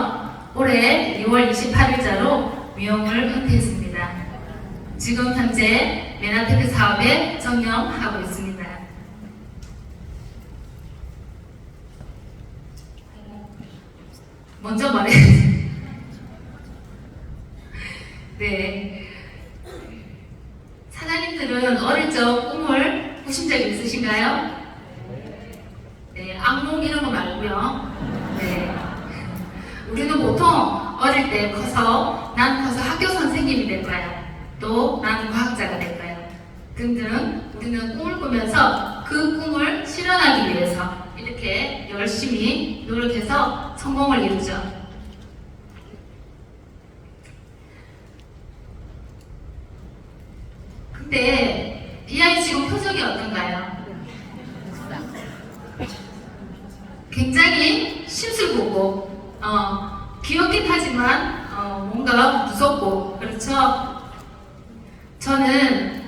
해서 올해 2월 28일자로 미용을 은퇴했습니다. 지금 현재 메나테크 사업에 전념하고 있습니다. 먼저 말해야지. 네. 사장님들은 어릴 적 꿈을 꾸신 적 있으신가요? 네, 악몽 이런 거 말고요. 네. 우리는 보통 어릴 때 난 커서 학교 선생님이 될 거야. 또 나는 과학자가 될 거야. 등등 우리는 꿈을 꾸면서 그 꿈을 실현하기 위해서 이렇게 열심히 노력해서 성공을 이루죠. 근데 이 아이 지금 표정이 어떤가요? 굉장히 심술보고 귀엽긴 하지만 뭔가 무섭고 그렇죠? 저는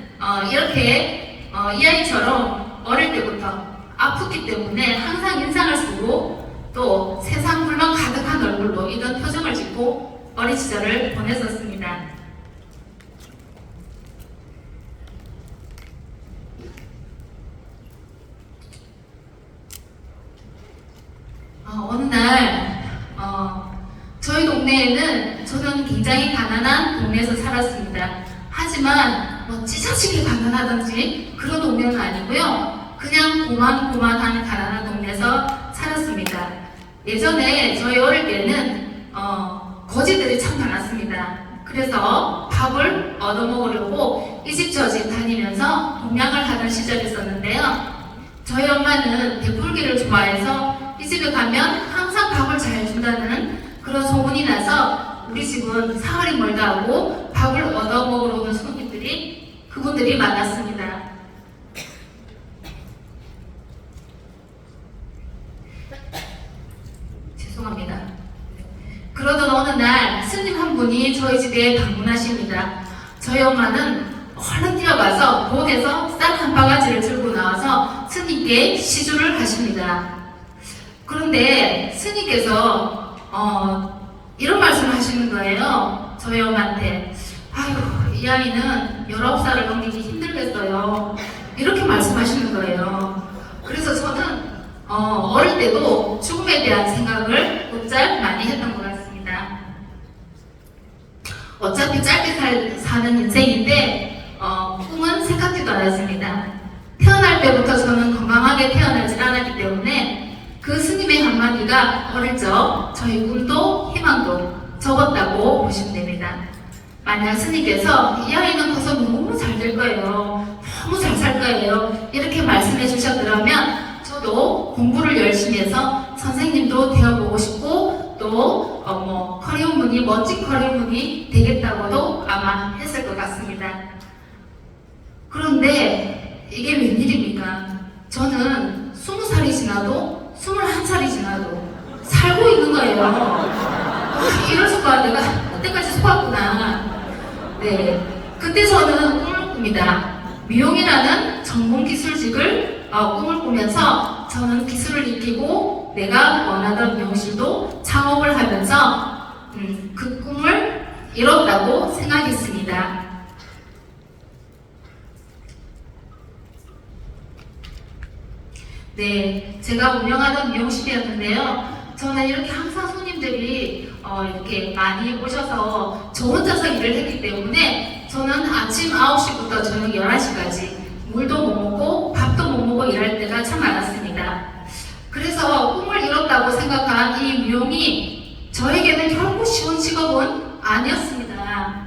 이렇게 이 아이처럼 어릴 때부터 아프기 때문에 항상 인상을 쓰고 또 세상 불만 가득한 얼굴로 이런 표정을 짓고 어린 시절을 보냈었습니다. 어느 날 저희 동네에는 저는 굉장히 가난한 동네에서 살았습니다. 하지만 찢어지게 가난하든지 그런 동네는 아니고요. 그냥 고만고만한 가난한 동네에서 살았습니다. 예전에 저희 어릴 때는 거지들이 참 많았습니다. 그래서 밥을 얻어먹으려고 이 집 저 집 다니면서 동냥을 하던 시절이 있었는데요. 저희 엄마는 베풀기를 좋아해서 이 집에 가면 항상 밥을 잘 준다는 그런 소문이 나서 우리 집은 사흘이 멀다 하고 밥을 얻어먹으러 오는 그분들이 많았습니다. 죄송합니다. 그러던 어느 날 스님 한 분이 저희 집에 방문하십니다. 저희 엄마는 얼른 뛰어가서 부엌에서 쌀 한 바가지를 들고 나와서 스님께 시주를 하십니다. 그런데 스님께서 이런 말씀을 하시는 거예요. 저희 엄마한테. 아유, 이 아이는 19살을 넘기기 힘들겠어요. 이렇게 말씀하시는 거예요. 그래서 저는 어릴 때도 죽음에 대한 생각을 곧잘 많이 했던 것 같습니다. 어차피 짧게 사는 인생인데 꿈은 생각지도 않았습니다. 태어날 때부터 저는 건강하게 태어나지 않았기 때문에 그 스님의 한마디가 어릴 적 저희 꿈도 희망도 적었다고 보시면 됩니다. 만약 스님께서 이 아이는 커서 너무 잘 될 거예요. 너무 잘 살 거예요. 이렇게 말씀해 주셨더라면 저도 공부를 열심히 해서 선생님도 되어보고 싶고 또 커리어문이 멋진 커리어문이 되겠다고도 아마 했을 것 같습니다. 그런데 이게 웬일입니까? 저는 20살이 지나도 21살이 지나도 살고 있는 거예요. 이럴 수가 내가 그때까지 속았구나. 네, 그때 저는 꿈을 꿉니다. 미용이라는 전문기술직을 꿈을 꾸면서 저는 기술을 익히고 내가 원하던 미용실도 창업을 하면서 그 꿈을 이뤘다고 생각했습니다. 네, 제가 운영하던 미용실이었는데요. 저는 이렇게 항상 손님들이 이렇게 많이 오셔서 저 혼자서 일을 했기 때문에 저는 아침 9시부터 저녁 11시까지 물도 못 먹고 밥도 못 먹고 일할 때가 참 많았습니다. 그래서 꿈을 이뤘다고 생각한 이 미용이 저에게는 결코 쉬운 직업은 아니었습니다.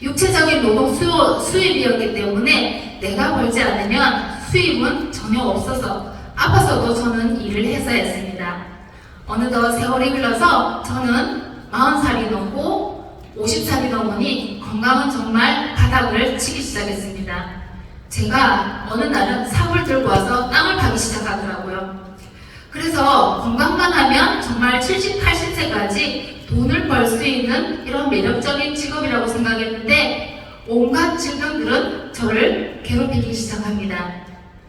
육체적인 노동 수입이었기 때문에 내가 벌지 않으면 수입은 전혀 없어서 아파서도 저는 일을 했어야 했습니다. 어느덧 세월이 흘러서 저는 40살이 넘고 50살이 넘으니 건강은 정말 바닥을 치기 시작했습니다. 제가 어느 날은 삽을 들고 와서 땅을 파기 시작하더라고요. 그래서 건강만 하면 정말 70, 80세까지 돈을 벌 수 있는 이런 매력적인 직업이라고 생각했는데 온갖 질병들은 저를 괴롭히기 시작합니다.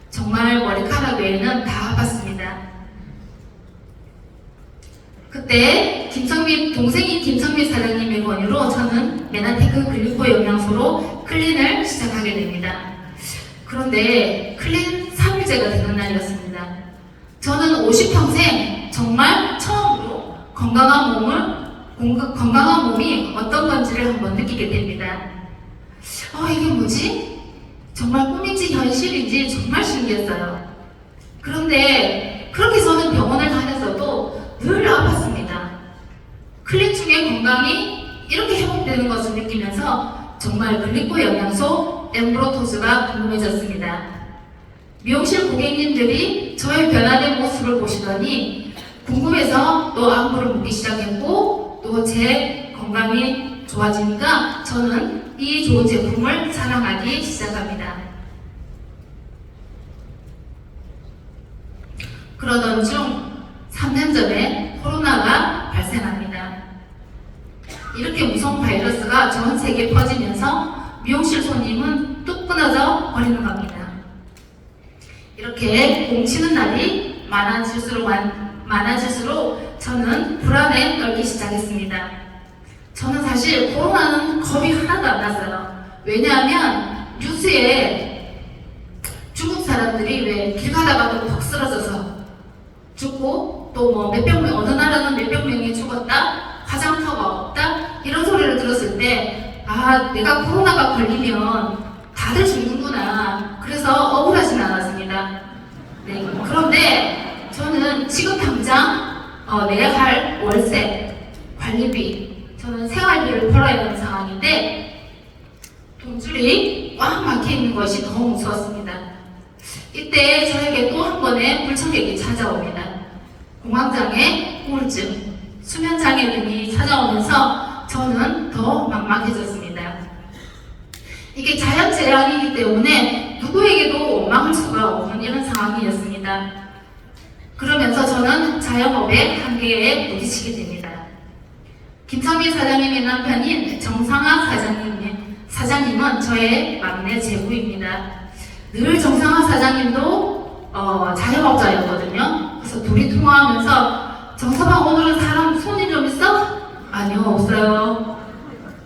정말 머리카락 외에는 다 아팠습니다. 그때 동생인 김성민 사장님의 권유로 저는 메나테크 글리코 영양소로 클린을 시작하게 됩니다. 그런데 클린 3일째가 되는 날이었습니다. 저는 50평생 정말 처음으로 건강한 몸이 어떤 건지를 한번 느끼게 됩니다. 이게 뭐지? 정말 꿈인지 현실인지 정말 신기했어요. 그런데 그렇게 저는 병원을 다녔어도 늘 아팠습니다. 클린 중에 건강이 이렇게 회복되는 것을 느끼면서 정말 글리코 영양소 엠브로토즈가 궁금해졌습니다. 미용실 고객님들이 저의 변화된 모습을 보시더니 궁금해서 또 안부를 묻기 시작했고 또 제 건강이 좋아지니까 저는 이 좋은 제품을 사랑하기 시작합니다. 그러던 중 3년 전에 코로나가 발생합니다. 이렇게 무서운 바이러스가 전 세계에 퍼지면서 미용실 손님은 뚝 끊어져 버리는 겁니다. 이렇게 공치는 날이 많아질수록 저는 불안에 떨기 시작했습니다. 저는 사실 코로나는 겁이 하나도 안 났어요. 왜냐하면 뉴스에 중국 사람들이 왜 길 가다가도 벅 쓰러져서 죽고 또 뭐 어느 나라는 몇백 명이 죽었다, 화장터가 없다 이런 소리를 들었을 때 내가 코로나가 걸리면 다들 죽는구나. 그래서 억울하진 않았습니다. 네, 그런데 저는 지금 당장 내야 할 월세, 관리비, 저는 생활비를 벌어야 하는 상황인데 돈줄이 꽉 막혀 있는 것이 너무 무서웠습니다. 이때 저에게 또 한 번의 불청객이 찾아옵니다. 공황장애, 우울증, 수면장애 등이 찾아오면서 저는 더 막막해졌습니다. 이게 자연재앙이기 때문에 누구에게도 원망할 수가 없는 이런 상황이었습니다. 그러면서 저는 자영업의 한계에 부딪히게 됩니다. 김성민 사장님의 남편인 정상화 사장님은 저의 막내 제부입니다. 늘 정상화 사장님도 자영업자였거든요. 그래서 둘이 통화하면서 정서방 오늘은 사람 손님 좀 있어? 아니요, 없어요.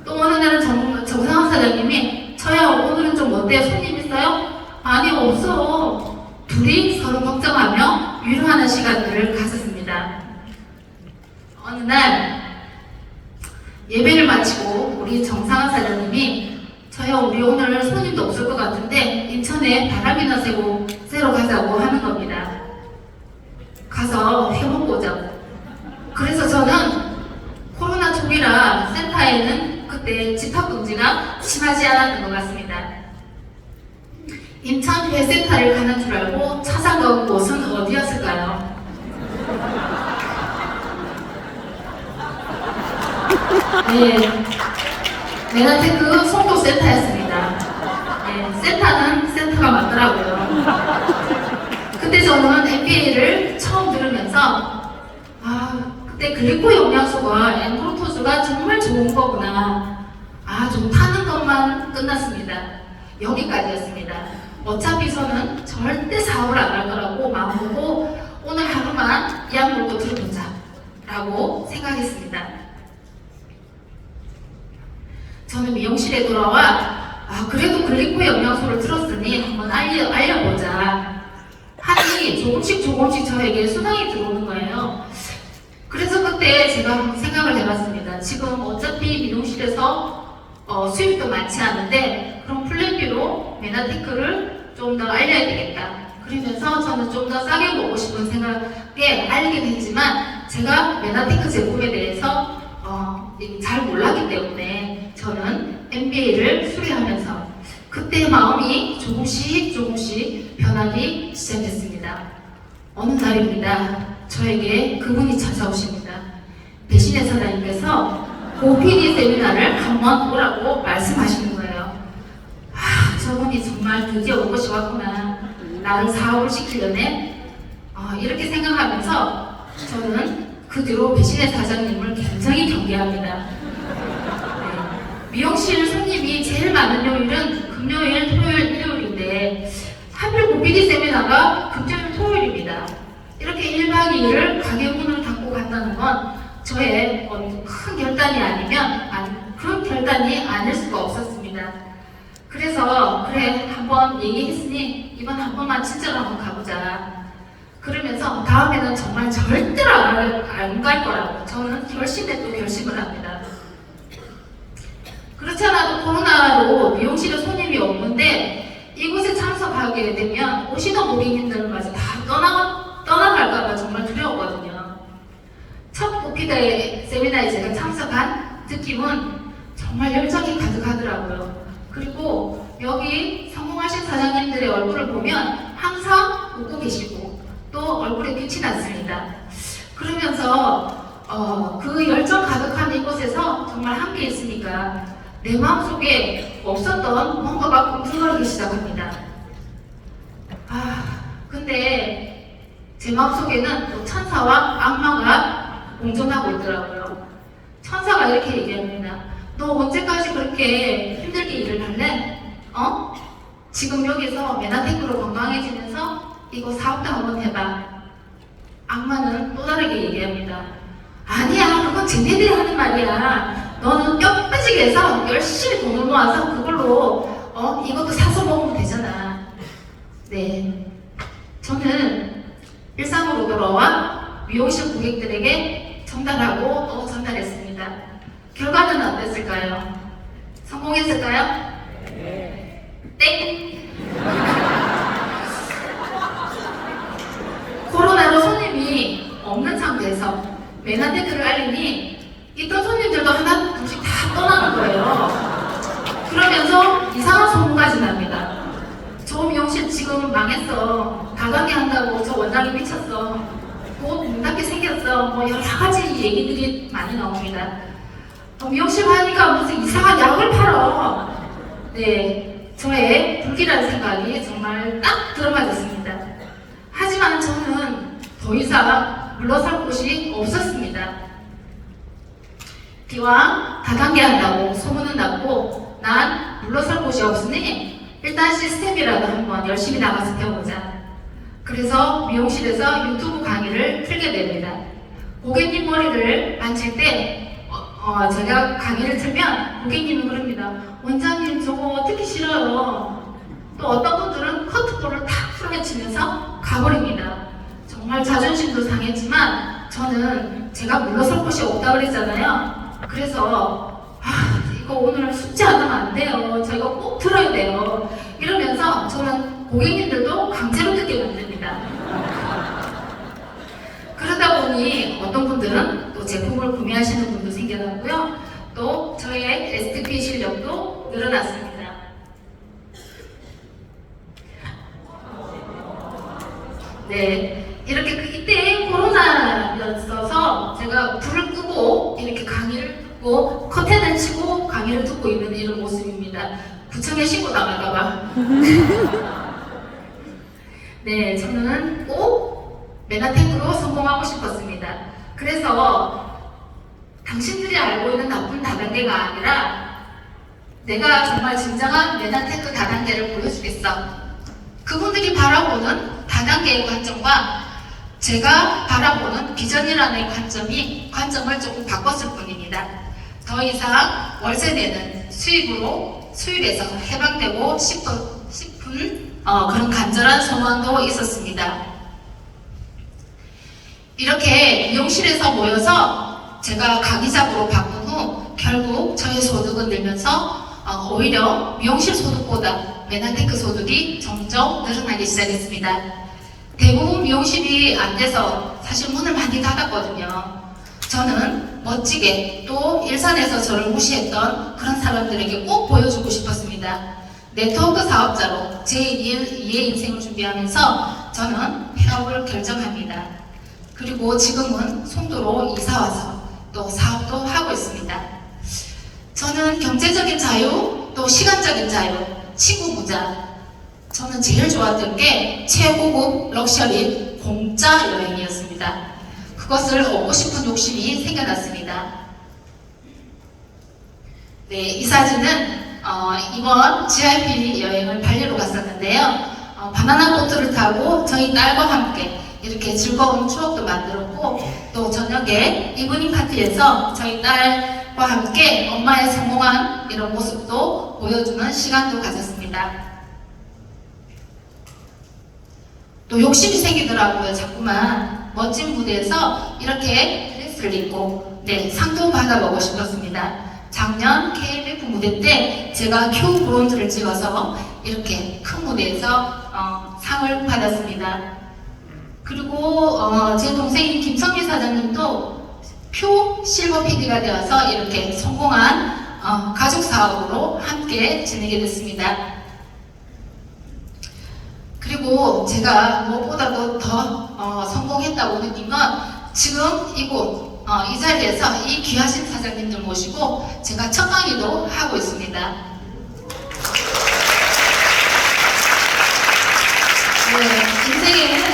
또 어느 날은 정상화 사장님이 저야 오늘은 좀 어때요? 손님 있어요? 아니, 없어. 둘이 서로 걱정하며 위로하는 시간들을 가졌습니다. 어느 날 예배를 마치고 우리 정상화 사장님이 저야 우리 오늘 손님도 없을 것 같은데 인천에 바람이나 쐬러 가자고 하는 겁니다. 가서 해보고자. 그래서 저는 코로나 초기라 센터에는 그때 집합금지가 심하지 않았던 것 같습니다. 인천 회센터를 가는 줄 알고 찾아간 곳은 어디였을까요? 네, 메나테크 송도센터였습니다. 네, 센터는 센터가 맞더라고요. 그때 저는 MBA를 처음 들으면서 그때 글리코 영양소가 엠브로토즈가 정말 좋은 거구나. 좀 타는 것만 끝났습니다. 여기까지였습니다. 어차피 저는 절대 사업을 안 할 거라고 마음먹고 오늘 하루만 약 먹고 들어보자 라고 생각했습니다. 저는 미용실에 돌아와 그래도 글리코 영양소를 들었으니 한번 알려보자 하니 조금씩 저에게 수당이 들어오는 거예요. 그래서 그때 제가 생각을 해봤습니다. 지금 어차피 미용실에서 수입도 많지 않은데 그럼 플랜 B로 메나테크를 좀 더 알려야 되겠다. 그러면서 저는 좀 더 싸게 먹고 싶은 생각에 알게 됐지만 제가 메나테크 제품에 대해서 잘 몰랐기 때문에 저는 MBA를 수료하면서 그때 마음이 조금씩 변하기 시작했습니다. 어느 날입니다. 저에게 그분이 찾아오십니다. 배신의 사장님께서 OPD 세미나를 한번 오라고 말씀하시는 거예요. 저분이 정말 드디어 온 것이 왔구나. 나를 사업을 시키려네. 이렇게 생각하면서 저는 그 뒤로 배신의 사장님을 굉장히 경계합니다. 네. 미용실 손님이 제일 많은 요일은 금요일, 토요일, 일요일인데 하필 OPD 세미나가 금요일, 토요일입니다. 이렇게 1박 2일을 가게 문을 닫고 간다는 건 저의 큰 결단이 아니면 그런 결단이 아닐 수가 없었습니다. 그래서 그래 한번 얘기했으니 이번 한 번만 친절로 한번 가보자. 그러면서 다음에는 정말 절대로 안 갈 거라고 저는 결심에 또 결심을 합니다. 그렇지 않아도 코로나로 미용실에 손님이 없는데 이곳에 참석하게 되면 오시던 고객님들마저 다 떠나갈까봐 정말 두려웠거든요. 첫 고피다의 세미나에 제가 참석한 느낌은 정말 열정이 가득하더라고요. 그리고 여기 성공하신 사장님들의 얼굴을 보면 항상 웃고 계시고 또 얼굴에 빛이 났습니다. 그러면서 그 열정 가득한 이곳에서 정말 함께 있으니까 내 마음속에 없었던 뭔가가 꿈틀거리기 시작합니다. 근데 제 마음속에는 또 천사와 악마가 공존하고 있더라고요. 천사가 이렇게 얘기합니다. 너 언제까지 그렇게 힘들게 일을 할래? 지금 여기서 메나텍으로 건강해지면서 이거 사업도 한번 해봐. 악마는 또 다르게 얘기합니다. 아니야, 그건 쟤네들이 하는 말이야. 너는 뼈 빠지게 해서 열심히 돈을 모아서 그걸로 이것도 사서 먹으면 되잖아. 네, 저는 일상으로 돌아와 미용실 고객들에게 전달하고 또 전달했습니다. 결과는 어땠을까요? 성공했을까요? 땡! 코로나로 손님이 없는 상태에서 메나테크를 알리니 있던 손님들도 하나 둘씩 다 떠나는 거예요. 그러면서 이상한 소문까지 납니다. 저 미용실 지금 망했어. 다가게 한다고 저 원장이 미쳤어. 곧 문 닫게 생겼어. 뭐 여러 가지 얘기들이 많이 나옵니다. 미용실 가니까 무슨 이상한 약을 팔어. 네, 저의 불길한 생각이 정말 딱 들어맞았습니다. 하지만 저는 더 이상 물러설 곳이 없었습니다. 기왕 다단계 한다고 소문은 났고 난 물러설 곳이 없으니 일단 시스템이라도 한번 열심히 나가서 배워보자. 그래서 미용실에서 유튜브 강의를 틀게 됩니다. 고객님 머리를 만질 때 제가 강의를 틀면 고객님은 그럽니다. 원장님 저거 듣기 싫어요. 또 어떤 분들은 커트볼을 탁 풀어헤치면서 가버립니다. 정말 자존심도 상했지만 저는 제가 물러설 곳이 없다 그랬잖아요. 그래서 이거 오늘 숙제 안 하면 안 돼요. 저 이거 꼭 들어야 돼요. 이러면서 저는 고객님들도 강제로 듣게 만듭니다. 그러다 보니 어떤 분들은 또 제품을 구매하시는 분도 생겨났고요. 또 저의 STP 실력도 늘어났습니다. 네, 이렇게 이때 코로나였어서 제가 불을 끄고 이렇게 강의를 듣고 커튼을 치고 강의를 듣고 있는 이런 모습입니다. 구청에 신고 나갈까봐. 네, 저는 꼭 메나텍으로 성공하고 싶었습니다. 그래서 당신들이 알고 있는 나쁜 다단계가 아니라 내가 정말 진정한 메나테크 다단계를 보여주겠어. 그분들이 바라보는 다단계의 관점과 제가 바라보는 비전이라는 관점을 조금 바꿨을 뿐입니다. 더 이상 월세 내는 수입에서 해방되고 싶은 그런 간절한 소망도 있었습니다. 이렇게 미용실에서 모여서 제가 강의작으로 바꾼 후 결국 저의 소득은 늘면서 오히려 미용실 소득보다 메나테크 소득이 점점 늘어나기 시작했습니다. 대부분 미용실이 안 돼서 사실 문을 많이 닫았거든요. 저는 멋지게 또 일산에서 저를 무시했던 그런 사람들에게 꼭 보여주고 싶었습니다. 네트워크 사업자로 제2의 인생을 준비하면서 저는 폐업을 결정합니다. 그리고 지금은 송도로 이사와서 또 사업도 하고 있습니다. 저는 경제적인 자유, 또 시간적인 자유, 친구 부자. 저는 제일 좋았던 게 최고급 럭셔리 공짜 여행이었습니다. 그것을 얻고 싶은 욕심이 생겨났습니다. 네, 이 사진은 이번 GIP 여행을 발리로 갔었는데요. 바나나 보트를 타고 저희 딸과 함께 이렇게 즐거운 추억도 만들었고, 또 저녁에 이브닝 파티에서 저희 딸과 함께 엄마의 성공한 이런 모습도 보여주는 시간도 가졌습니다. 또 욕심이 생기더라고요. 자꾸만 멋진 무대에서 이렇게 드레스를 입고 상도 받아보고 싶었습니다. 작년 KMF 무대 때 제가 큐 브론즈를 찍어서 이렇게 큰 무대에서 상을 받았습니다. 그리고 제 동생인 김성미 사장님도 표 실버 PD가 되어서 이렇게 성공한 가족 사업으로 함께 지내게 됐습니다. 그리고 제가 무엇보다도 더 성공했다고 느낀 건 지금 이곳 이 자리에서 이 귀하신 사장님들 모시고 제가 첫 강의도 하고 있습니다. 인생에는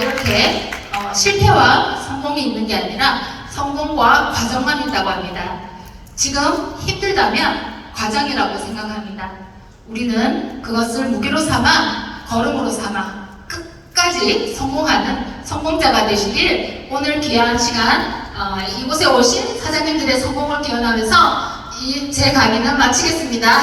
이렇게 실패와 성공이 있는 게 아니라 성공과 과정만 있다고 합니다. 지금 힘들다면 과정이라고 생각합니다. 우리는 그것을 무기로 삼아 걸음으로 삼아 끝까지 성공하는 성공자가 되시길 오늘 귀한 시간 이곳에 오신 사장님들의 성공을 기원하면서 제 강의는 마치겠습니다.